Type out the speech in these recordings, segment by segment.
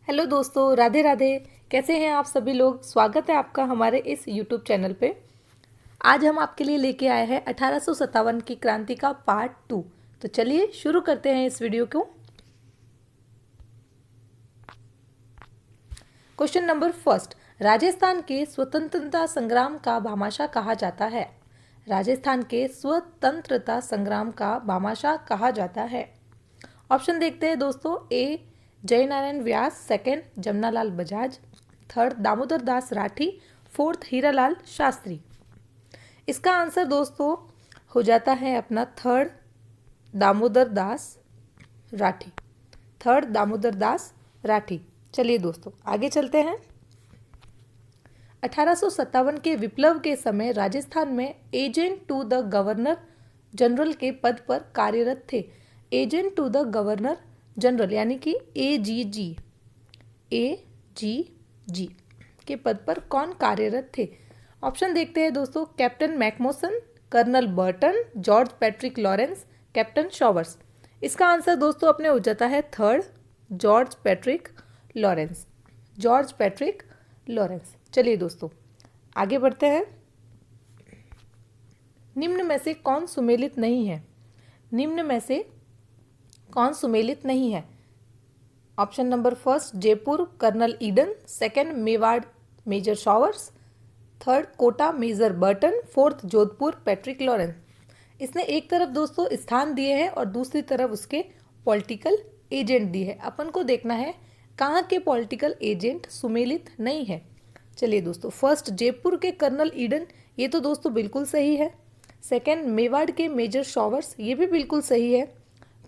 Hello दोस्तों, राधे राधे। कैसे हैं आप सभी लोग। स्वागत है आपका हमारे इस यूट्यूब चैनल पे। आज हम आपके लिए लेके आए हैं 1857 की क्रांति का पार्ट 2। तो चलिए शुरू करते हैं इस वीडियो को। क्वेश्चन नंबर फर्स्ट, राजस्थान के स्वतंत्रता संग्राम का भामाशाह कहा जाता है। राजस्थान के स्वतंत्रता संग्राम का भामाशाह कहा जाता है। ऑप्शन देखते हैं दोस्तों। ए जयनारायण व्यास, second Jamnalal Bajaj, third Damodar Das Rathi, fourth Hiralal Shastri. इसका आंसर दोस्तों हो जाता है अपना थर्ड दामोदर दास राठी। थर्ड दामोदर दास राठी। चलिए दोस्तों आगे चलते हैं। 1857 के विप्लव के समय राजस्थान में agent to the governor general के पद पर कार्यरत थे। Agent to the governor general यानी कि एजीजी के पद पर कौन कार्यरत थे। ऑप्शन देखते हैं दोस्तों। Captain McMahon, colonel Burton, George Patrick Lawrence, captain Showers. इसका आंसर दोस्तों अपने हो जाता है third George Patrick Lawrence. George Patrick Lawrence. चलिए दोस्तों आगे बढ़ते हैं। निम्न में से कौन सुमेलित नहीं है। निम्न में से कौन सुमेलित नहीं है। Option number first Jaipur colonel Eden, second Mewar major Showers, third Kota major Burton, fourth Jodhpur Patrick Lawrence. इसने एक तरफ दोस्तों स्थान दिए हैं और दूसरी तरफ उसके पॉलिटिकल एजेंट दिए हैं। अपन को देखना है कहाँ के पॉलिटिकल एजेंट सुमेलित नहीं है। चलिए दोस्तों, फर्स्ट जयपुर के कर्नल ईडन, ये तो दोस्तों बिल्कुल सही है। सेकंड मेवाड़ के मेजर शॉवर्स, ये भी बिल्कुल सही है।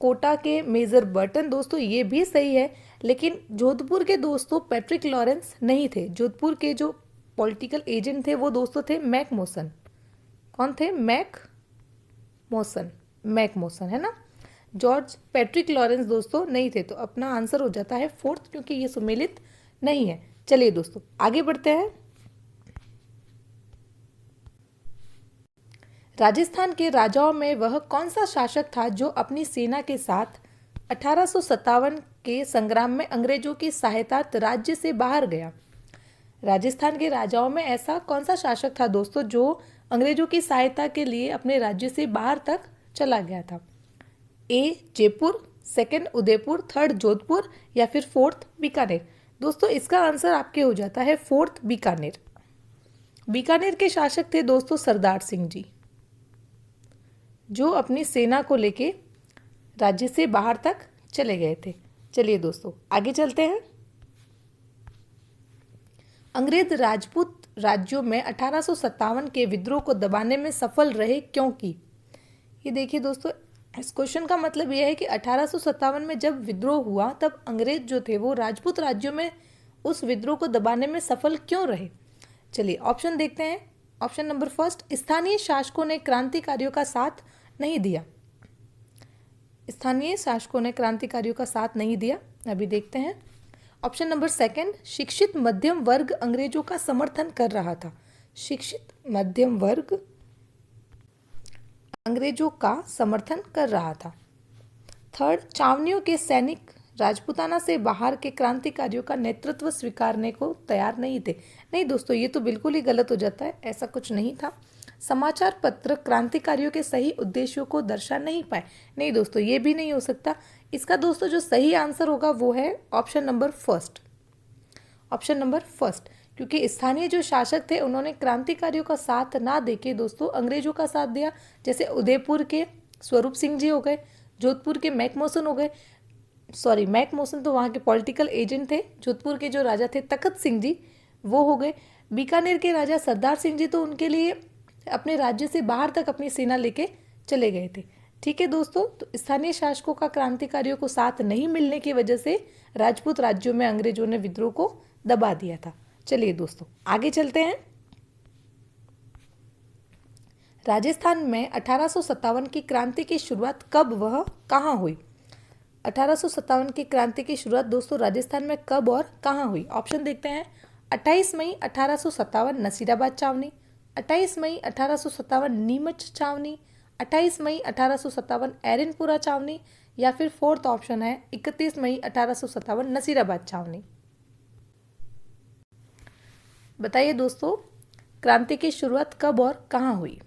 कोटा के मेजर बर्टन दोस्तों ये भी सही है। लेकिन जोधपुर के दोस्तों पैट्रिक लॉरेंस नहीं थे। जोधपुर के जो पॉलिटिकल एजेंट थे वो दोस्तों थे मैकमोसन। कौन थे? मैकमोसन है ना। जॉर्ज पैट्रिक लॉरेंस दोस्तों नहीं थे। तो अपना आंसर हो जाता है फोर्थ, क्योंकि ये सुमेलित नहीं है। चलिए दोस्तों आगे बढ़ते हैं। राजस्थान के राजाओं में वह कौन सा शासक था जो अपनी सेना के साथ 1857 के संग्राम में अंग्रेजों की सहायता राज्य से बाहर गया। राजस्थान के राजाओं में ऐसा कौन सा शासक था दोस्तों जो अंग्रेजों की सहायता के लिए अपने राज्य से बाहर तक चला गया था। ए जयपुर, सेकंड उदयपुर, थर्ड जोधपुर या फिर फोर्थ बीकानेर। दोस्तों इसका आंसर आपके हो जाता है फोर्थ बीकानेर। बीकानेर के शासक थे दोस्तों सरदार सिंह जी, जो अपनी सेना को लेके राज्य से बाहर तक चले गए थे। चलिए दोस्तों आगे चलते हैं। अंग्रेज राजपूत राज्यों में 1857 के विद्रोह को दबाने में सफल रहे क्योंकि, ये देखिए दोस्तों इस क्वेश्चन का मतलब यह है कि 1857 में जब विद्रोह हुआ तब अंग्रेज जो थे वो राजपूत राज्यों में उस विद्रोह को दबाने में सफल क्यों रहे। चलिए ऑप्शन देखते हैं। ऑप्शन नंबर फर्स्ट, स्थानीय शासकों ने क्रांतिकारियों का साथ नहीं दिया। स्थानीय शासकों ने क्रांतिकारियों का साथ नहीं दिया। अभी देखते हैं। ऑप्शन नंबर सेकंड, शिक्षित मध्यम वर्ग अंग्रेजों का समर्थन कर रहा था। शिक्षित मध्यम वर्ग अंग्रेजों का समर्थन कर रहा था। थर्ड, छावनियों के सैनिक राजपूताना से बाहर के क्रांतिकारियों का नेतृत्व स्वीकारने को तैयार नहीं थे। नहीं दोस्तों ये तो बिल्कुल ही गलत हो जाता है, ऐसा कुछ नहीं था। समाचार पत्र क्रांतिकारियों के सही उद्देश्यों को दर्शा नहीं पाए। नहीं दोस्तों ये भी नहीं हो सकता। इसका दोस्तों जो सही आंसर होगा वो है option number first. Option number first, क्योंकि स्थानीय जो शासक थे उन्होंने क्रांतिकारियों का साथ ना देके दोस्तों अंग्रेजों का साथ दिया। जैसे उदयपुर के स्वरूप सिंह जी हो गए, जोधपुर के मैकमोसन हो गए। सॉरी, मैकमोसन तो वहाँ के पॉलिटिकल एजेंट थे। जोधपुर के जो राजा थे तखत सिंह जी वो हो गए। बीकानेर के राजा सरदार सिंह जी तो उनके लिए अपने राज्य से बाहर तक अपनी सेना लेके चले गए थे। ठीक है दोस्तों, तो स्थानीय शासकों का क्रांतिकारियों को साथ नहीं मिलने की वजह से राजपूत राज्यों में अंग्रेजों ने विद्रोह को दबा दिया था। चलिए दोस्तों आगे चलते हैं। राजस्थान में 1857 की क्रांति की शुरुआत कब वह कहाँ हुई। 1857 की क्रांति की शुरुआत दोस्तों राजस्थान में कब और कहाँ हुई। ऑप्शन देखते हैं। 28 मई 1857 नसीराबाद छावनी, 28 मई 1857 नीमच छावनी, 28 मई 1857 एरनपुरा छावनी या फिर फोर्थ ऑप्शन है 31 मई 1857 नसीराबाद छावनी। बताइए दोस्तों, क्रांति की शुरुआत कब और कहाँ हुई?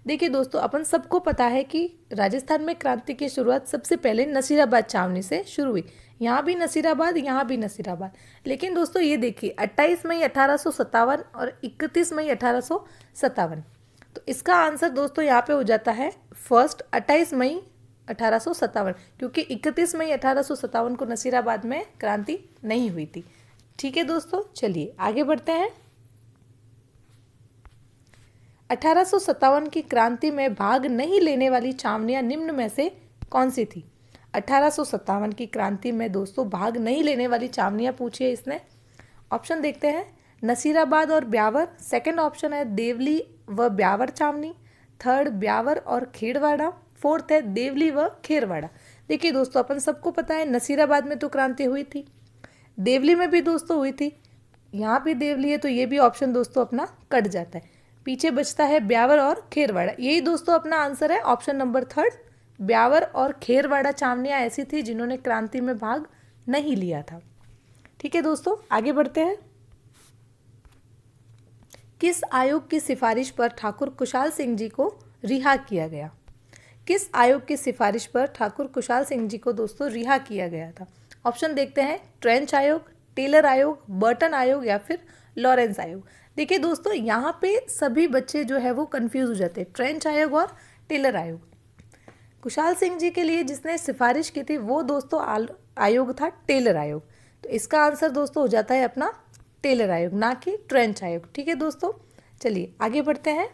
देखिए दोस्तों, अपन सबको पता है कि राजस्थान में क्रांति की शुरुआत सबसे पहले नसीराबाद छावनी से शुरू हुई। यहाँ भी नसीराबाद, यहाँ भी नसीराबाद। लेकिन दोस्तों ये देखिए, 28 मई 1857 और 31 मई 1857। तो इसका आंसर दोस्तों यहाँ पे हो जाता है फर्स्ट 28 मई 1857, क्योंकि 31 मई 1857 को नसीराबाद में क्रांति नहीं हुई थी। ठीक है दोस्तों, चलिए आगे बढ़ते हैं। 1857 की क्रांति में भाग नहीं लेने वाली छावनियां निम्न में से कौन सी थी? 1857 की क्रांति में दोस्तों भाग नहीं लेने वाली छावनियां पूछी है इसने। ऑप्शन देखते हैं, नसीराबाद और ब्यावर। सेकंड ऑप्शन है देवली व ब्यावर छावनी। थर्ड ब्यावर और खेड़वाड़ा। फोर्थ है देवली व खेरवाड़ा। देखिए दोस्तों, अपन सबको पता है नसीराबाद में तो क्रांति हुई थी, देवली में भी दोस्तों हुई थी, यहाँ भी देवली है, तो ये भी ऑप्शन दोस्तों अपना कट जाता है। पीछे बचता है ब्यावर और खेरवाड़ा। यही दोस्तों अपना आंसर है ऑप्शन नंबर थर्ड। ब्यावर और खेरवाड़ा छावनियां ऐसी थी जिन्होंने क्रांति में भाग नहीं लिया था। ठीक है दोस्तों, आगे बढ़ते हैं। किस आयोग की सिफारिश पर ठाकुर कुशाल सिंह जी को रिहा किया गया? किस आयोग की सिफारिश पर ठाकुर कुशाल सिंह जी को दोस्तों रिहा किया गया था? ऑप्शन देखते हैं, ट्रेंच आयोग, टेलर आयोग, बर्टन आयोग या फिर लॉरेंस आयोग। देखिए दोस्तों, यहाँ पे सभी बच्चे जो है वो कंफ्यूज हो जाते हैं, ट्रेंच आयोग और टेलर आयोग। कुशाल सिंह जी के लिए जिसने सिफारिश की थी वो दोस्तों आयोग था टेलर आयोग। तो इसका आंसर दोस्तों हो जाता है अपना टेलर आयोग, ना कि ट्रेंच आयोग। ठीक है दोस्तों, चलिए आगे बढ़ते हैं।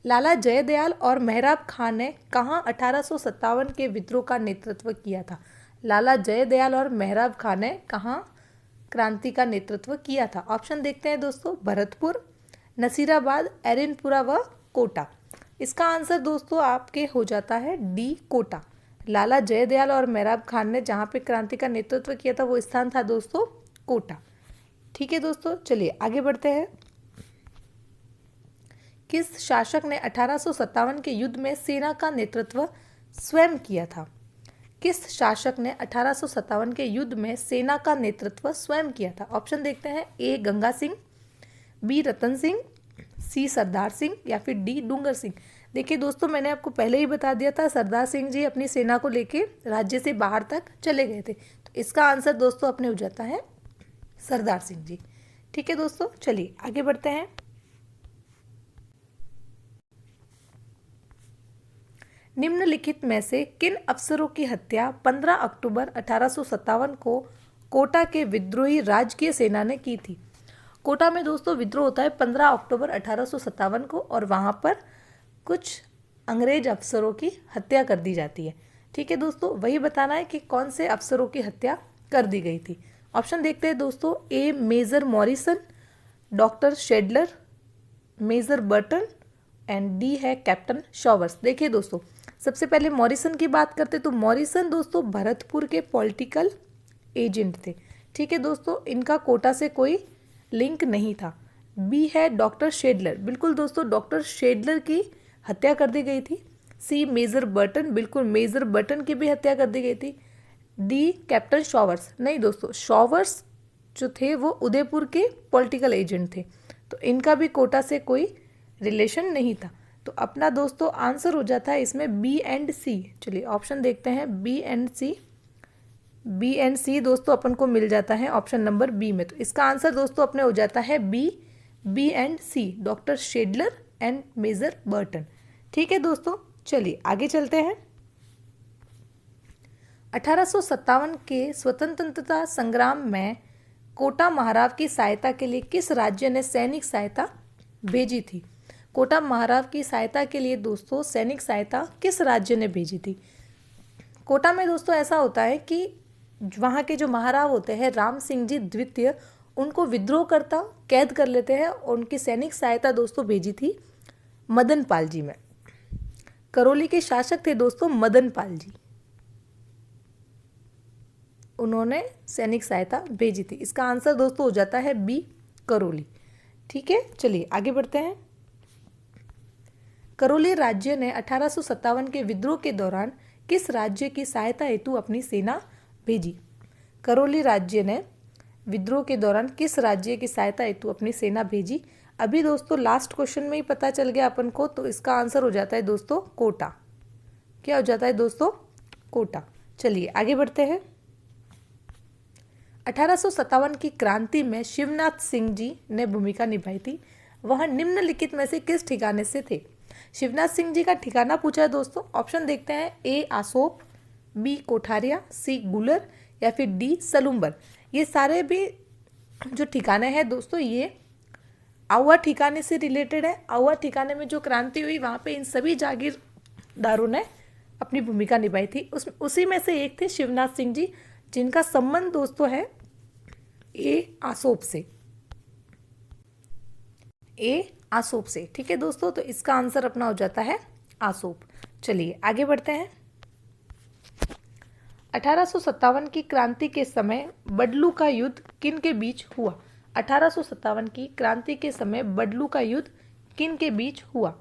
लाला जयदयाल और मेहराब खान ने कहाँ 1857 के विद्रोह का नेतृत्व किया था? लाला जयदयाल और मेहराब खान ने कहाँ क्रांति का नेतृत्व किया था? ऑप्शन देखते हैं दोस्तों, भरतपुर, नसीराबाद, एरनपुरा व कोटा। इसका आंसर दोस्तों आपके हो जाता है डी, कोटा। लाला जयदयाल और मेहराब खान ने जहाँ पे क्रांति का नेतृत्व किया था वो स्थान था दोस्तों कोटा। ठीक है दोस्तों, चलिए आगे बढ़ते हैं। किस शासक ने 1857 के युद्ध में सेना का नेतृत्व स्वयं किया था? किस शासक ने 1857 के युद्ध में सेना का नेतृत्व स्वयं किया था? ऑप्शन देखते हैं, ए गंगा सिंह, बी रतन सिंह, सी सरदार सिंह या फिर डी डूंगर सिंह। देखिए दोस्तों, मैंने आपको पहले ही बता दिया था, सरदार सिंह जी अपनी सेना को लेके राज्य से बाहर तक चले गए थे। तो इसका आंसर दोस्तों अपने हो जाता है सरदार सिंह जी। ठीक है दोस्तों, चलिए आगे बढ़ते हैं। निम्नलिखित में से किन अफसरों की हत्या 15 अक्टूबर 1857 को कोटा के विद्रोही राजकीय सेना ने की थी? कोटा में दोस्तों विद्रोह होता है 15 अक्टूबर 1857 को और वहाँ पर कुछ अंग्रेज अफसरों की हत्या कर दी जाती है। ठीक है दोस्तों, वही बताना है कि कौन से अफसरों की हत्या कर दी गई थी। ऑप्शन देखते हैं दोस्तों, A major Morrison, doctor Shedler, major Burton and D है कैप्टन शॉवर्स। देखिए दोस्तों, सबसे पहले मॉरिसन की बात करते तो मॉरिसन दोस्तों भरतपुर के पॉलिटिकल एजेंट थे। ठीक है दोस्तों, इनका कोटा से कोई लिंक नहीं था। बी है डॉक्टर शेडलर, बिल्कुल दोस्तों डॉक्टर शेडलर की हत्या कर दी गई थी। सी मेजर बर्टन, बिल्कुल मेजर बर्टन की भी हत्या कर दी गई थी। डी कैप्टन शॉवर्स, नहीं दोस्तों शॉवर्स जो थे वो उदयपुर के पॉलिटिकल एजेंट थे, तो इनका भी कोटा से कोई रिलेशन नहीं था। तो अपना दोस्तों आंसर हो जाता है इसमें बी एंड सी। चलिए ऑप्शन देखते हैं, B and C. B and C दोस्तों अपन को मिल जाता है ऑप्शन नंबर बी में। तो इसका आंसर दोस्तों अपने हो जाता है B and C, doctor Shedler and major Burton. ठीक है दोस्तों, चलिए आगे चलते हैं। 1857 के स्वतंत्रता संग्राम में कोटा महाराव की सहायता के लिए किस राज्य ने सैनिक सहायता भेजी थी? कोटा महाराव की सहायता के लिए दोस्तों सैनिक सहायता किस राज्य ने भेजी थी? कोटा में दोस्तों ऐसा होता है कि वहाँ के जो महाराव होते हैं राम सिंह जी द्वितीय, उनको विद्रोहकर्ता कैद कर लेते हैं और उनकी सैनिक सहायता दोस्तों भेजी थी मदन पाल जी में। करौली के शासक थे दोस्तों मदन पाल जी, उन्होंने सैनिक सहायता भेजी थी। इसका आंसर दोस्तों हो जाता है बी, करौली। ठीक है, चलिए आगे बढ़ते हैं। करौली राज्य ने 1857 के विद्रोह के दौरान किस राज्य की सहायता हेतु अपनी सेना भेजी? करौली राज्य ने विद्रोह के दौरान किस राज्य की सहायता हेतु अपनी सेना भेजी? अभी दोस्तों लास्ट क्वेश्चन में ही पता चल गया अपन को, तो इसका आंसर हो जाता है दोस्तों कोटा। क्या हो जाता है दोस्तों? कोटा। चलिए आगे बढ़ते हैं। 1857 की क्रांति में शिवनाथ सिंह जी ने भूमिका निभाई थी, वह निम्नलिखित में से किस ठिकाने से थे? शिवनाथ सिंह जी का ठिकाना पूछा है दोस्तों। ऑप्शन देखते हैं, ए आसोप, बी कोठारिया, सी गुलर या फिर डी सलूम्बर। ये सारे भी जो ठिकाने हैं दोस्तों ये आउवा ठिकाने से रिलेटेड है। आउवा ठिकाने में जो क्रांति हुई वहाँ पे इन सभी जागीरदारों ने अपनी भूमिका निभाई थी। उसी में से एक थे शिवनाथ सिंह जी, जिनका संबंध दोस्तों है ए आसोप से। ए आसोप से, ठीक है दोस्तों। तो इसका आंसर अपना हो जाता है आसोप। चलिए आगे बढ़ते हैं। 1857 की क्रांति के समय बडलू का युद्ध किन के बीच हुआ? 1857 की क्रांति के समय बडलू का युद्ध किन के बीच हुआ?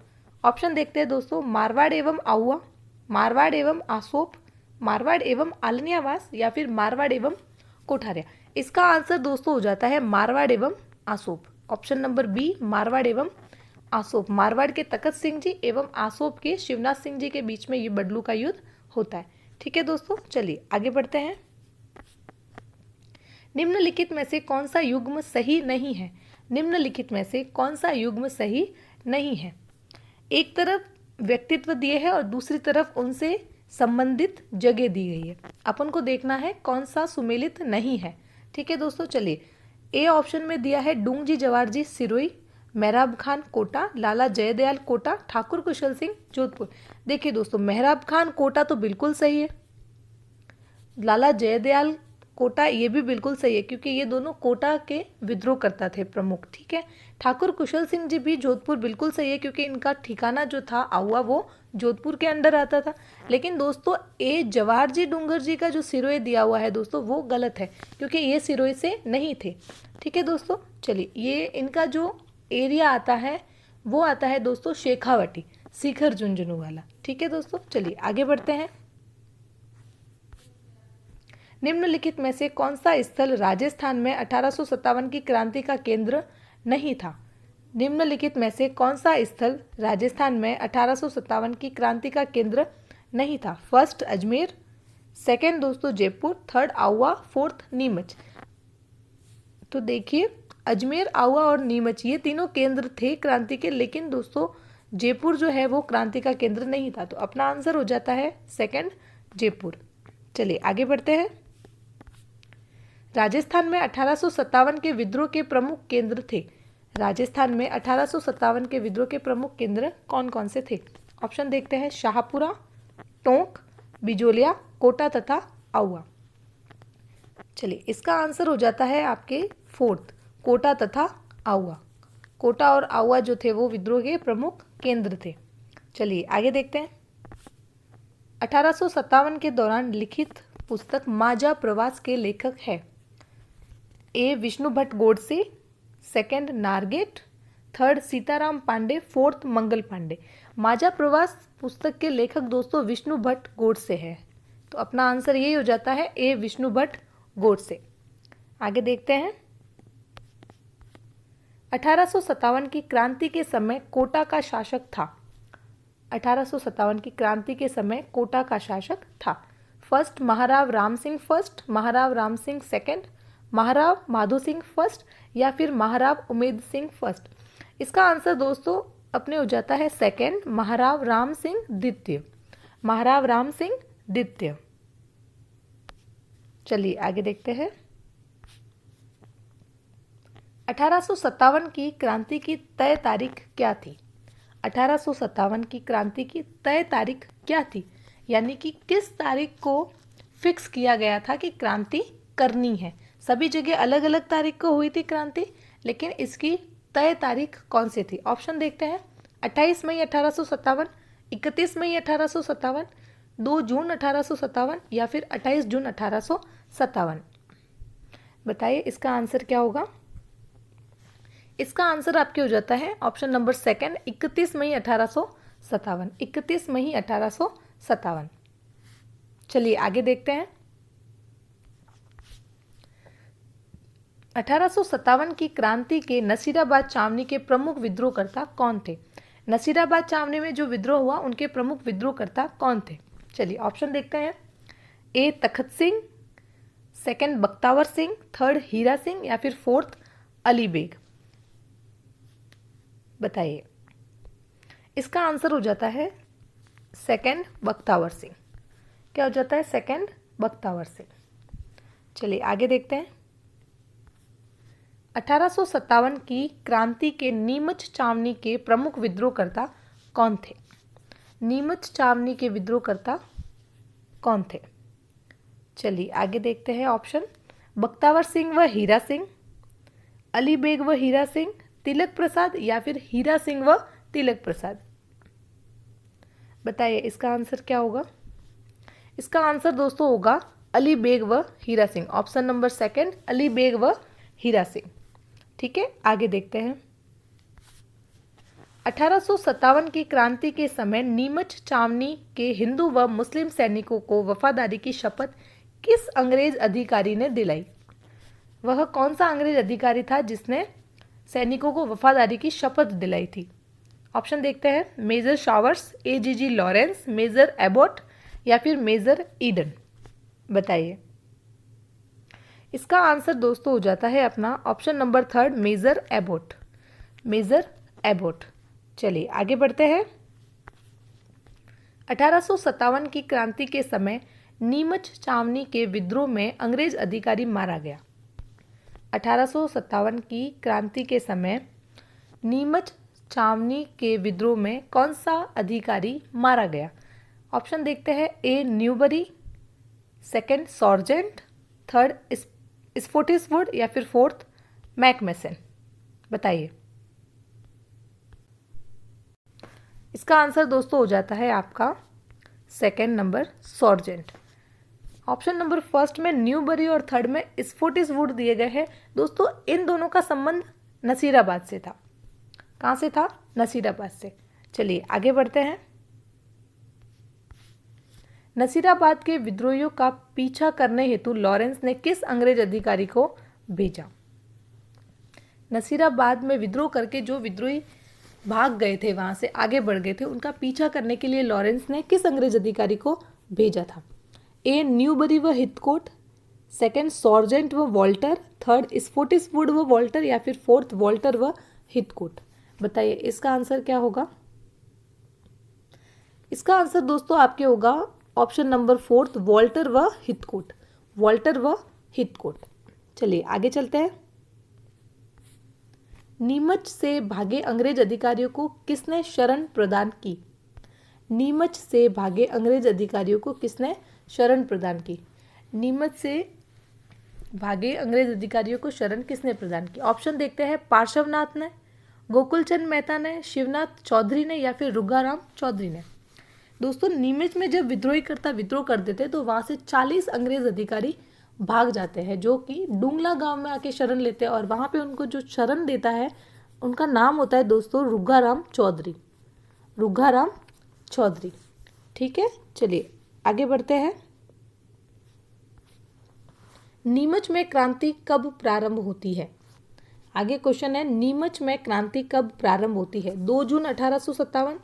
ऑप्शन देखते हैं दोस्तों, मारवाड़ एवं आउवा, मारवाड़ एवं आसोप, मारवाड़ एवं आलनियावास या फिर मारवाड़ एवं कोठारिया। इसका आंसर दोस्तों हो जाता है मारवाड़ एवं Asop. Option number B, Marwar एवं आसोप। मारवाड़ के तखत सिंह जी एवं आसोप के शिवनाथ सिंह जी के बीच में ये बडलू का युद्ध होता है। ठीक है दोस्तों, चलिए आगे बढ़ते हैं। निम्नलिखित में से कौन सा युग्म सही नहीं है? निम्नलिखित में से कौन सा युग्म सही नहीं है? एक तरफ व्यक्तित्व दिए हैं और दूसरी तरफ उनसे संबंधित जगह दी गई है। अपन को देखना है कौन सा सुमेलित नहीं है। ठीक है दोस्तों, चलिए। ए ऑप्शन में दिया है डूंगजी जवारजी सिरोही, मेहराब खान कोटा, लाला जयदयाल कोटा, ठाकुर कुशल सिंह जोधपुर। देखिए दोस्तों, मेहराब खान कोटा तो बिल्कुल सही है, लाला जयदयाल कोटा ये भी बिल्कुल सही है क्योंकि ये दोनों कोटा के विद्रोह करता थे प्रमुख। ठीक है, ठाकुर कुशल सिंह जी भी जोधपुर बिल्कुल सही है क्योंकि इनका ठिकाना जो था आउवा वो जोधपुर के अंडर आता था। लेकिन दोस्तों ए जवाहर जी डूंगर जी का जो सिरोही दिया हुआ है दोस्तों वो गलत है क्योंकि ये सिरोही से नहीं थे। ठीक है दोस्तों, चलिए। ये इनका जो एरिया आता है वो आता है दोस्तों शेखावटी, शिखर झुंझुनू वाला। ठीक है दोस्तों, चलिए आगे बढ़ते हैं। निम्नलिखित में से कौन सा स्थल राजस्थान में 1857 की क्रांति का केंद्र नहीं था? निम्नलिखित में से कौन सा स्थल राजस्थान में 1857 की क्रांति का केंद्र नहीं था? फर्स्ट अजमेर, सेकंड दोस्तों जयपुर, थर्ड आउवा, फोर्थ नीमच। तो देखिए अजमेर, आउवा और नीमच ये तीनों केंद्र थे क्रांति के, लेकिन दोस्तों जयपुर जो है वो क्रांति का केंद्र नहीं था। तो अपना आंसर हो जाता है सेकंड जयपुर। चलिए आगे बढ़ते हैं। राजस्थान में 1857 के विद्रोह के प्रमुख केंद्र थे। राजस्थान में 1857 के विद्रोह के प्रमुख केंद्र कौन कौन से थे? ऑप्शन देखते हैं, शाहपुरा, टोंक, बिजोलिया, कोटा तथा आउवा। चलिए इसका आंसर हो जाता है आपके फोर्थ, कोटा तथा आउवा। कोटा और आउवा जो थे वो विद्रोह के प्रमुख केंद्र थे। चलिए आगे देखते हैं। 1857 के दौरान लिखित पुस्तक माजा प्रवास के लेखक है? ए विष्णु भट्ट गोडसे, सेकंड नारगेट, थर्ड सीताराम पांडे, फोर्थ मंगल पांडे। माजा प्रवास पुस्तक के लेखक दोस्तों विष्णु भट्ट गोडसे है। तो अपना आंसर यही हो जाता है ए विष्णु भट्ट गोडसे। आगे देखते हैं। 1857 की क्रांति के समय कोटा का शासक था। 1857 की क्रांति के समय कोटा का शासक था। First Maharao Ram Singh first, Maharao Ram Singh second, Maharao Madho Singh first या फिर महाराव उमेद सिंह फर्स्ट। इसका आंसर दोस्तों अपने हो जाता है सेकंड, महाराव राम सिंह द्वितीय। महाराव राम सिंह द्वितीय। चलिए आगे देखते हैं। 1857 की क्रांति की तय तारीख क्या थी? 1857 की क्रांति की तय तारीख क्या थी? यानी कि किस तारीख को फिक्स किया गया था कि क्रांति करनी है? सभी जगह अलग अलग तारीख को हुई थी क्रांति, लेकिन इसकी तय तारीख कौन सी थी? ऑप्शन देखते हैं, 28 मई 1857, 31 मई 1857, 2 जून 1857 या फिर 28 जून 1857। बताइए इसका आंसर क्या होगा? इसका आंसर आपके हो जाता है ऑप्शन नंबर सेकंड, 31 मई 1857। 31 मई 1857। चलिए आगे देखते हैं। 1857 की क्रांति के नसीराबाद छावनी के प्रमुख विद्रोहकर्ता कौन थे? नसीराबाद छावनी में जो विद्रोह हुआ उनके प्रमुख विद्रोहकर्ता कौन थे? चलिए ऑप्शन देखते हैं। ए तखत सिंह, सेकंड बख्तावर सिंह, थर्ड हीरा सिंह या फिर फोर्थ अली बेग। बताइए। इसका आंसर हो जाता है सेकंड बख्तावर सिंह। क्या हो जाता है? सेकंड बख्तावर सिंह। चलिए आगे देखते हैं। 1857 की क्रांति के नीमच छावनी के प्रमुख विद्रोहकर्ता कौन थे? नीमच छावनी के विद्रोहकर्ता कौन थे? चलिए आगे देखते हैं ऑप्शन। बख्तावर सिंह व हीरा सिंह, अली बेग व हीरा सिंह, तिलक प्रसाद या फिर हीरा सिंह व तिलक प्रसाद। बताइए इसका आंसर क्या होगा? इसका आंसर दोस्तों होगा अली बेग व Hira Singh. Option number second, Ali Beg व हीरा सिंह। ठीक है, आगे देखते हैं। 1857 की क्रांति के समय नीमच छावनी के हिंदू व मुस्लिम सैनिकों को वफादारी की शपथ किस अंग्रेज अधिकारी ने दिलाई? वह कौन सा अंग्रेज अधिकारी था जिसने सैनिकों को वफादारी की शपथ दिलाई थी? ऑप्शन देखते हैं। Major Showers, AGG Lawrence, major Abbott या फिर मेजर ईडन। बताइए। इसका आंसर दोस्तों हो जाता है अपना option number third, major Abbott. Major Abbott. चलिए आगे बढ़ते हैं। 1857 की क्रांति के समय नीमच छावनी के विद्रोह में अंग्रेज अधिकारी मारा गया। 1857 की क्रांति के समय नीमच छावनी के विद्रोह में कौन सा अधिकारी मारा गया? ऑप्शन देखते हैं। ए न्यूबरी, सेकंड सॉर्जेंट, थर्ड स्पोटिसवुड या फिर फोर्थ मैकमेसन। बताइए। इसका आंसर दोस्तों हो जाता है आपका second number Sergeant. Option number first में न्यूबरी और थर्ड में स्पोटिसवुड दिए गए हैं। दोस्तों इन दोनों का संबंध नसीराबाद से था। कहाँ से था? नसीराबाद से। चलिए आगे बढ़ते हैं। नसीराबाद के विद्रोहियों का पीछा करने हेतु लॉरेंस ने किस अंग्रेज अधिकारी को भेजा? नसीराबाद में विद्रोह करके जो विद्रोही भाग गए थे, वहां से आगे बढ़ गए थे, उनका पीछा करने के लिए लॉरेंस ने किस अंग्रेज अधिकारी को भेजा था? ए न्यूबरी व हिथकोट, सेकंड सॉर्जेंट व वॉल्टर, थर्ड स्पोटिसवुड व वॉल्टर या फिर फोर्थ वॉल्टर व हिथकोट। बताइए इसका आंसर क्या होगा? इसका आंसर दोस्तों आपके होगा ऑप्शन नंबर फोर्थ, वॉल्टर व हिथकोट। वॉल्टर व हिथकोट। चलिए आगे चलते हैं। नीमच से भागे अंग्रेज अधिकारियों को किसने शरण प्रदान की? नीमच से भागे अंग्रेज अधिकारियों को किसने शरण प्रदान की? नीमच से भागे अंग्रेज अधिकारियों को शरण किसने प्रदान की? ऑप्शन देखते हैं। पार्श्वनाथ ने, गोकुलचंद मेहता ने, शिवनाथ चौधरी ने या फिर रुगाराम चौधरी ने। दोस्तों नीमच में जब विद्रोहीकर्ता विद्रोह कर देते तो वहां से 40 अंग्रेज अधिकारी भाग जाते हैं, जो कि डुंगला गांव में आके शरण लेते हैं और वहां पे उनको जो शरण देता है उनका नाम होता है दोस्तों रुगाराम चौधरी। रुगाराम चौधरी। ठीक है, चलिए आगे बढ़ते हैं। नीमच में क्रांति कब प्रारंभ होती है? आगे क्वेश्चन है, नीमच में क्रांति कब प्रारंभ होती है? 2 जून 1857,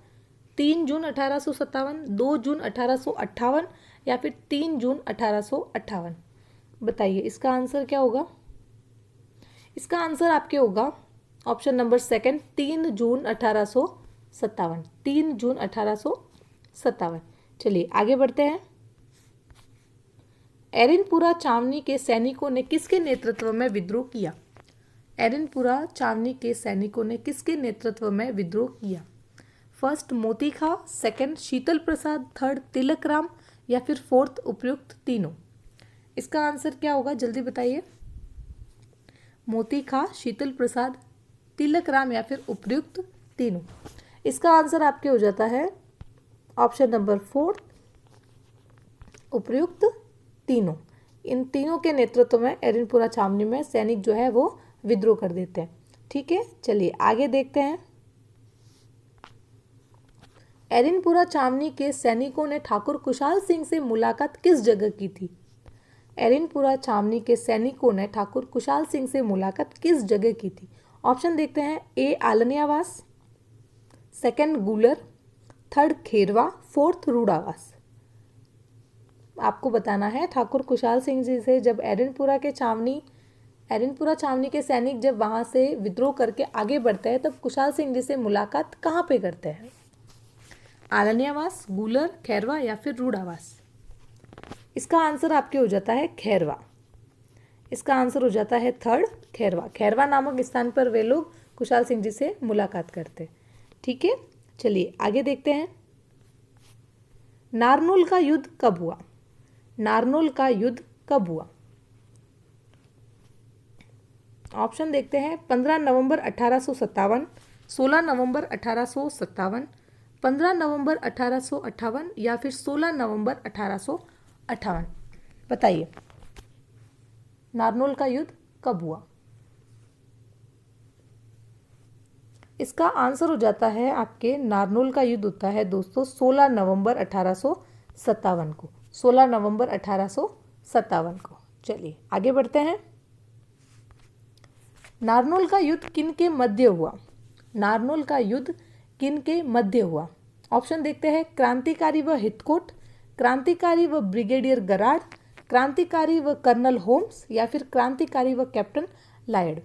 3 जून 1857, 2 जून 1858 या फिर 3 जून 1858। बताइए इसका आंसर क्या होगा? इसका आंसर आपके होगा ऑप्शन नंबर सेकंड, 3 जून 1857। 3 जून 1857। चलिए आगे बढ़ते हैं। एरिनपुरा छावनी के सैनिकों ने किसके नेतृत्व में विद्रोह किया? एरिनपुरा छावनी के सैनिकों ने किसके नेतृत्व में विद्रोह किया? फर्स्ट मोती खां, सेकंड शीतल प्रसाद, थर्ड तिलक राम या फिर फोर्थ उपयुक्त तीनों। इसका आंसर क्या होगा? जल्दी बताइए। मोती खां, शीतल प्रसाद, तिलक राम या फिर उपयुक्त तीनों। इसका आंसर आपके हो जाता है ऑप्शन नंबर फोर्थ, उपयुक्त तीनों। इन तीनों के नेतृत्व में एरिनपुरा छावनी में सैनिक जो है वो विद्रोह कर देते हैं। ठीक है, चलिए आगे देखते हैं। एरिनपुरा छावनी के सैनिकों ने ठाकुर कुशाल सिंह से मुलाकात किस जगह की थी? एरनपुरा छावनी के सैनिकों ने ठाकुर कुशाल सिंह से मुलाकात किस जगह की थी? ऑप्शन देखते हैं। ए आलनियावास, सेकंड गूलर, थर्ड खेरवा, फोर्थ रूढ़ावास। आपको बताना है ठाकुर कुशाल सिंह जी से जब एरनपुरा छावनी के सैनिक जब वहां से विद्रोह करके आगे बढ़ते हैं तब कुशाल सिंह जी से मुलाकात कहाँ पे करते हैं? आलनियावास, गूलर, खैरवा या फिर रूढ़ावास। इसका आंसर आपके हो जाता है खैरवा। इसका आंसर हो जाता है थर्ड, खैरवा। खैरवा नामक स्थान पर वे लोग कुशाल सिंह जी से मुलाकात करते। ठीक है, चलिए आगे देखते हैं। नारनौल का युद्ध कब हुआ? नारनौल का युद्ध कब हुआ? ऑप्शन देखते हैं। 15 नवंबर 1857, 16 नवंबर 1857, 15 नवंबर 1858 या फिर 16 नवंबर 1858। बताइए नारनौल का युद्ध कब हुआ? इसका आंसर हो जाता है आपके नारनौल का युद्ध होता है दोस्तों 16 नवंबर 1857 को। 16 नवंबर 1857 को। चलिए आगे बढ़ते हैं। नारनौल का युद्ध किन के मध्य हुआ? नारनौल का युद्ध किन के मध्य हुआ? ऑप्शन देखते हैं। क्रांतिकारी व हितकोट, क्रांतिकारी व ब्रिगेडियर गराड, क्रांतिकारी व कर्नल होम्स या फिर क्रांतिकारी व कैप्टन लायड।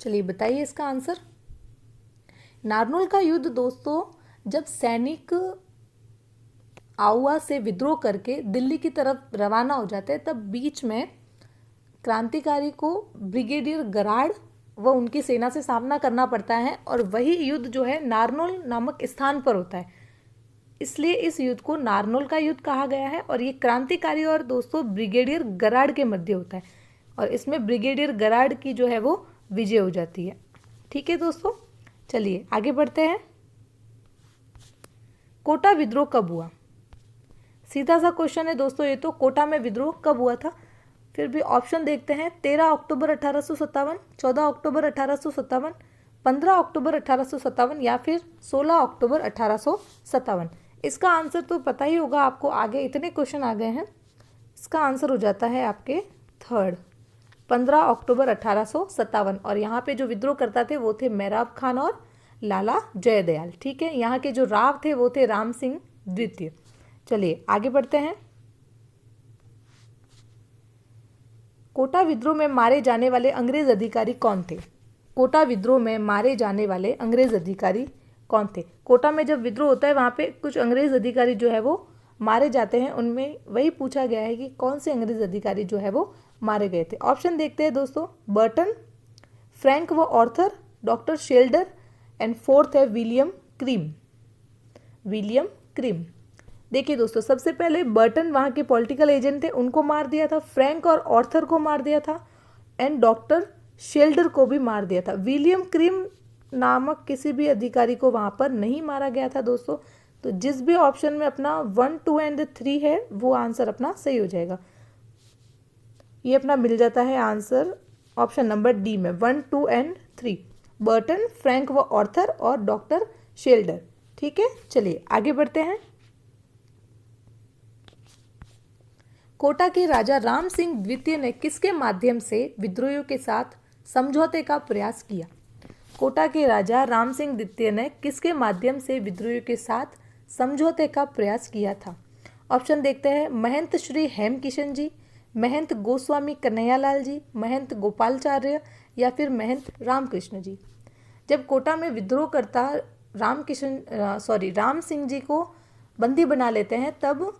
चलिए बताइए इसका आंसर। नारनौल का युद्ध दोस्तों जब सैनिक आउवा से विद्रोह करके दिल्ली की तरफ रवाना हो जाते हैं तब बीच में क्रांतिकारी को ब्रिगेडियर गराड व उनकी सेना से सामना करना पड़ता है और वही युद्ध जो है नारनौल नामक स्थान पर होता है। इसलिए इस युद्ध को नारनौल का युद्ध कहा गया है और ये क्रांतिकारी और दोस्तों ब्रिगेडियर गराड के मध्य होता है और इसमें ब्रिगेडियर गराड की जो है वो विजय हो जाती है। ठीक है दोस्तों, चलिए आगे बढ़ते हैं। कोटा विद्रोह कब हुआ? सीधा सा क्वेश्चन है दोस्तों ये तो। कोटा में विद्रोह कब हुआ था? फिर भी ऑप्शन देखते हैं। 13 अक्टूबर 1857, 14 अक्टूबर 1857, 15 अक्टूबर 1857 या फिर 16 अक्टूबर 1857। इसका आंसर तो पता ही होगा आपको, आगे इतने क्वेश्चन आ गए हैं। इसका आंसर हो जाता है आपके थर्ड, 15 अक्टूबर 1857। और यहाँ पे जो विद्रोह करता थे वो थे मेहराब खान और लाला जयदयाल। ठीक है, यहाँ के जो राव थे वो थे राम सिंह द्वितीय। चलिए आगे बढ़ते हैं। कोटा विद्रोह में मारे जाने वाले अंग्रेज अधिकारी कौन थे? कोटा विद्रोह में मारे जाने वाले अंग्रेज अधिकारी कौन थे? कोटा में जब विद्रोह होता है वहाँ पे कुछ अंग्रेज अधिकारी जो है वो मारे जाते हैं। उनमें वही पूछा गया है कि कौन से अंग्रेज अधिकारी जो है वो मारे गए थे। ऑप्शन देखते हैं दोस्तों। बर्टन, फ्रैंक व Arthur, doctor Shelder and fourth है विलियम क्रीम। William Cream. देखिए दोस्तों, सबसे पहले बर्टन वहाँ के पॉलिटिकल एजेंट थे, उनको मार दिया था। फ्रैंक और ऑर्थर को मार दिया था एंड डॉक्टर शेल्डर को भी मार दिया था। विलियम क्रीम नामक किसी भी अधिकारी को वहाँ पर नहीं मारा गया था दोस्तों। तो जिस भी ऑप्शन में अपना 1, 2 एंड 3 है वो आंसर अपना सही हो जाएगा। ये अपना मिल जाता है आंसर ऑप्शन नंबर डी में, 1, 2 एंड 3। बर्टन, फ्रैंक व ऑर्थर और डॉक्टर शेल्डर। ठीक है, चलिए आगे बढ़ते हैं। कोटा के राजा राम सिंह द्वितीय ने किसके माध्यम से विद्रोहियों के साथ समझौते का प्रयास किया? कोटा के राजा राम सिंह द्वितीय ने किसके माध्यम से विद्रोहियों के साथ समझौते का प्रयास किया था? ऑप्शन देखते हैं। महंत श्री हेमकिशन जी, महंत गोस्वामी कन्हैयालाल जी, महंत गोपालचार्य या फिर महंत रामकृष्ण जी। जब कोटा में विद्रोह करता राम सिंह जी को बंदी बना लेते हैं तब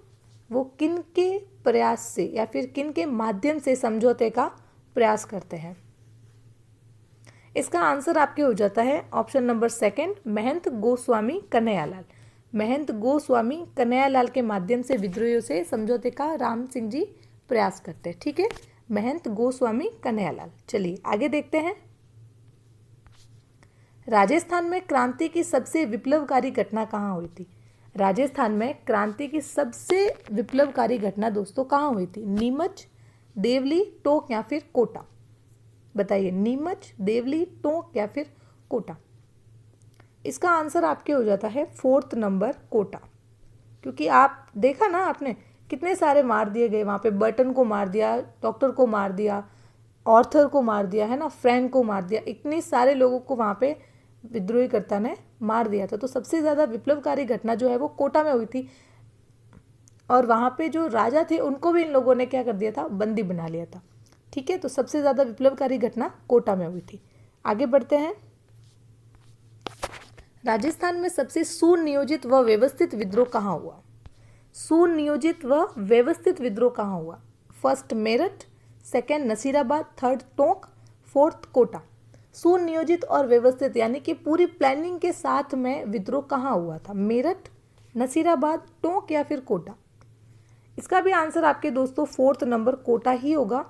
वो किन के प्रयास से या फिर किन के माध्यम से समझौते का प्रयास करते हैं? इसका आंसर आपके हो जाता है ऑप्शन नंबर सेकंड, महंत गोस्वामी कन्हैयालाल। महंत गोस्वामी कन्हैयालाल के माध्यम से विद्रोहियों से समझौते का राम सिंह जी प्रयास करते हैं। ठीक है, महंत गोस्वामी कन्हैयालाल। चलिए आगे देखते हैं। राजस्थान में क्रांति की सबसे विप्लवकारी घटना कहाँ हुई थी? राजस्थान में क्रांति की सबसे विप्लवकारी घटना दोस्तों कहाँ हुई थी? नीमच, देवली, टोंक या फिर कोटा। बताइए, नीमच, देवली, टोंक या फिर कोटा। इसका आंसर आपके हो जाता है फोर्थ नंबर, कोटा। क्योंकि आप देखा ना आपने कितने सारे मार दिए गए वहाँ पे, बर्टन को मार दिया, डॉक्टर को मार दिया, ऑर्थर को मार दिया, है ना, फ्रैंक को मार दिया, इतने सारे लोगों को वहाँ पे विद्रोहीकर्ता ने मार दिया था। तो सबसे ज़्यादा विप्लवकारी घटना जो है वो कोटा में हुई थी, और वहाँ पे जो राजा थे उनको भी इन लोगों ने क्या कर दिया था, बंदी बना लिया था। ठीक है, तो सबसे ज़्यादा विप्लवकारी घटना कोटा में हुई थी। आगे बढ़ते हैं। राजस्थान में सबसे सुनियोजित व व्यवस्थित विद्रोह कहाँ हुआ? सुनियोजित व व्यवस्थित विद्रोह कहाँ हुआ? First Meerut, second Nasirabad, third Tonk, fourth Kota. सुनियोजित और व्यवस्थित यानी कि पूरी प्लानिंग के साथ में विद्रोह कहाँ हुआ था? मेरठ, नसीराबाद, टोंक या फिर कोटा? इसका भी आंसर आपके दोस्तों फोर्थ नंबर कोटा ही होगा,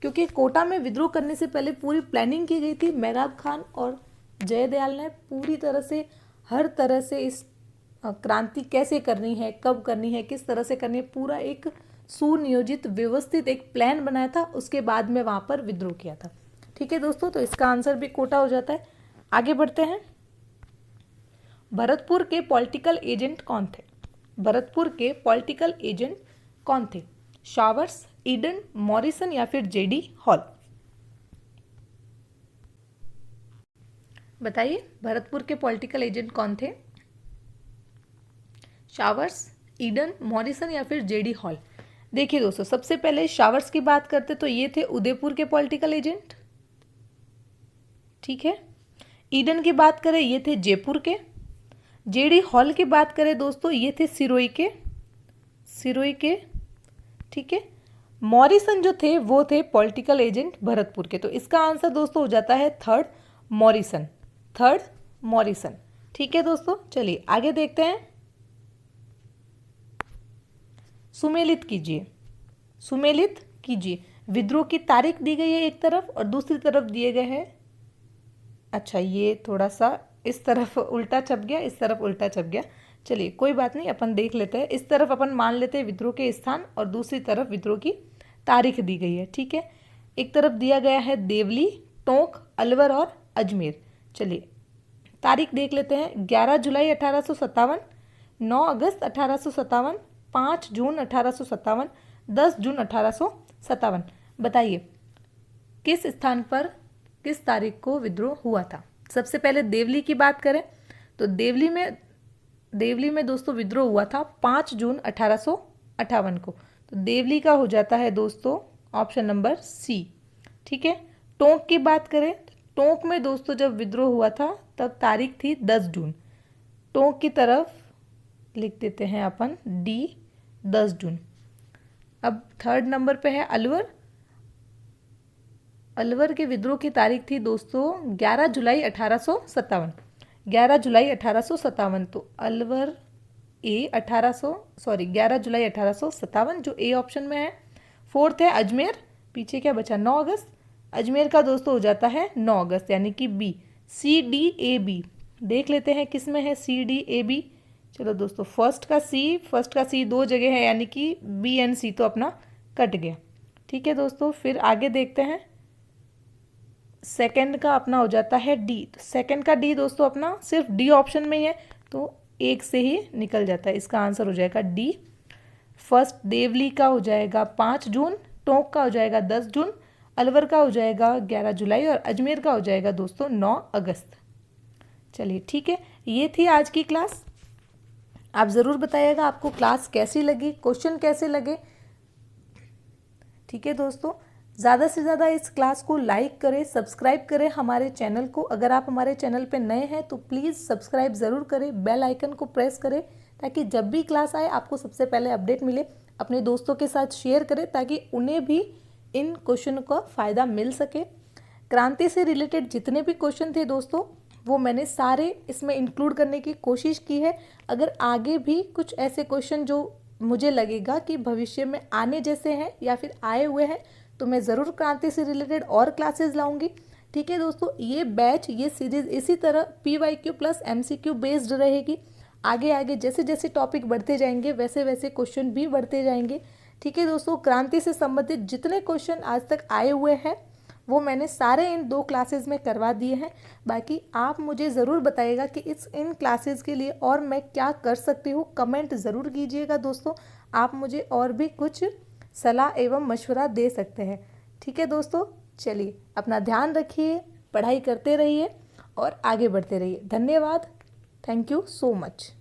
क्योंकि कोटा में विद्रोह करने से पहले पूरी प्लानिंग की गई थी। मेहराब खान और जयदयाल ने पूरी तरह से, हर तरह से इस क्रांति कैसे करनी है, कब करनी है, किस तरह से करनी है, पूरा एक सुनियोजित व्यवस्थित एक प्लान बनाया था, उसके बाद में वहाँ पर विद्रोह किया था। ठीक है दोस्तों, तो इसका आंसर भी कोटा हो जाता है। आगे बढ़ते हैं। भरतपुर के पॉलिटिकल एजेंट कौन थे? भरतपुर के पॉलिटिकल एजेंट कौन थे? शावर्स, ईडन, मॉरिसन या फिर जेडी हॉल? बताइए, भरतपुर के पॉलिटिकल एजेंट कौन थे? शावर्स, ईडन, मॉरिसन या फिर जेडी हॉल? देखिए दोस्तों, सबसे पहले शावर्स की बात करते तो ये थे उदयपुर के पॉलिटिकल एजेंट। ठीक है, ईडन की बात करें ये थे जयपुर के। जेडी हॉल की बात करें दोस्तों ये थे सिरोही के। ठीक है, मॉरिसन जो थे वो थे पॉलिटिकल एजेंट भरतपुर के। तो इसका आंसर दोस्तों हो जाता है थर्ड मॉरिसन। ठीक है दोस्तों, चलिए आगे देखते हैं। सुमेलित कीजिए। विद्रोह की तारीख दी गई है एक तरफ और दूसरी तरफ दिए गए हैं, अच्छा ये थोड़ा सा इस तरफ उल्टा छप गया, इस तरफ उल्टा छप गया, चलिए कोई बात नहीं, अपन देख लेते हैं। इस तरफ अपन मान लेते हैं विद्रोह के स्थान और दूसरी तरफ विद्रोह की तारीख दी गई है। ठीक है, एक तरफ दिया गया है देवली, टोंक, अलवर और अजमेर। चलिए तारीख देख लेते हैं। 11 जुलाई 1857, 9 अगस्त 1857, 5 जून 1857, 10 जून 1857। बताइए किस स्थान पर किस तारीख को विद्रोह हुआ था? सबसे पहले देवली की बात करें तो देवली में दोस्तों विद्रोह हुआ था 5 जून 1858 को। तो देवली का हो जाता है दोस्तों ऑप्शन नंबर सी। ठीक है, टोंक की बात करें तो टोंक में दोस्तों जब विद्रोह हुआ था तब तारीख थी 10 जून। टोंक की तरफ लिख देते हैं अपन डी, 10 जून। अब थर्ड नंबर पे है अलवर। अलवर के विद्रोह की तारीख थी दोस्तों 11 जुलाई 1857। 11 जुलाई 1857, तो अलवर ए 11 जुलाई 1857 जो ए ऑप्शन में है। फोर्थ है अजमेर, पीछे क्या बचा, 9 अगस्त। अजमेर का दोस्तों हो जाता है 9 अगस्त यानी कि B. C D A B देख लेते हैं किस में है सी डी ए बी। चलो दोस्तों फर्स्ट का सी 2 जगह है यानी कि बी एंड सी तो अपना कट गया। ठीक है दोस्तों, फिर आगे देखते हैं। सेकंड का अपना हो जाता है डी। तो सेकंड का डी दोस्तों अपना सिर्फ डी ऑप्शन में ही है तो एक से ही निकल जाता है, इसका आंसर हो जाएगा डी। फर्स्ट देवली का हो जाएगा 5 जून, टोंक का हो जाएगा 10 जून, अलवर का हो जाएगा 11 जुलाई और अजमेर का हो जाएगा दोस्तों 9 अगस्त। चलिए ठीक है, ये थी आज की क्लास। आप ज़रूर बताइएगा आपको क्लास कैसी लगी, क्वेश्चन कैसे लगे। ठीक है दोस्तों, ज़्यादा से ज़्यादा इस क्लास को लाइक करें, सब्सक्राइब करें हमारे चैनल को। अगर आप हमारे चैनल पे नए हैं तो प्लीज़ सब्सक्राइब ज़रूर करें, बेल आइकन को प्रेस करें ताकि जब भी क्लास आए आपको सबसे पहले अपडेट मिले। अपने दोस्तों के साथ शेयर करें ताकि उन्हें भी इन क्वेश्चन का फ़ायदा मिल सके। क्रांति से रिलेटेड जितने भी क्वेश्चन थे दोस्तों वो मैंने सारे इसमें इंक्लूड करने की कोशिश की है। अगर आगे भी कुछ ऐसे क्वेश्चन जो मुझे लगेगा कि भविष्य में आने जैसे हैं या फिर आए हुए हैं तो मैं ज़रूर क्रांति से रिलेटेड और क्लासेस लाऊंगी। ठीक है दोस्तों, ये बैच ये सीरीज़ इसी तरह PYQ प्लस MCQ बेस्ड रहेगी। आगे आगे जैसे जैसे टॉपिक बढ़ते जाएंगे वैसे वैसे क्वेश्चन भी बढ़ते जाएंगे। ठीक है दोस्तों, क्रांति से संबंधित जितने क्वेश्चन आज तक आए हुए हैं वो मैंने सारे इन 2 क्लासेस में करवा दिए हैं। बाकी आप मुझे ज़रूर बताइएगा कि इन क्लासेस के लिए और मैं क्या कर सकती हूँ, कमेंट ज़रूर कीजिएगा दोस्तों। आप मुझे और भी कुछ सलाह एवं मशवरा दे सकते हैं। ठीक है दोस्तों, चलिए अपना ध्यान रखिए, पढ़ाई करते रहिए और आगे बढ़ते रहिए। धन्यवाद। Thank you so much.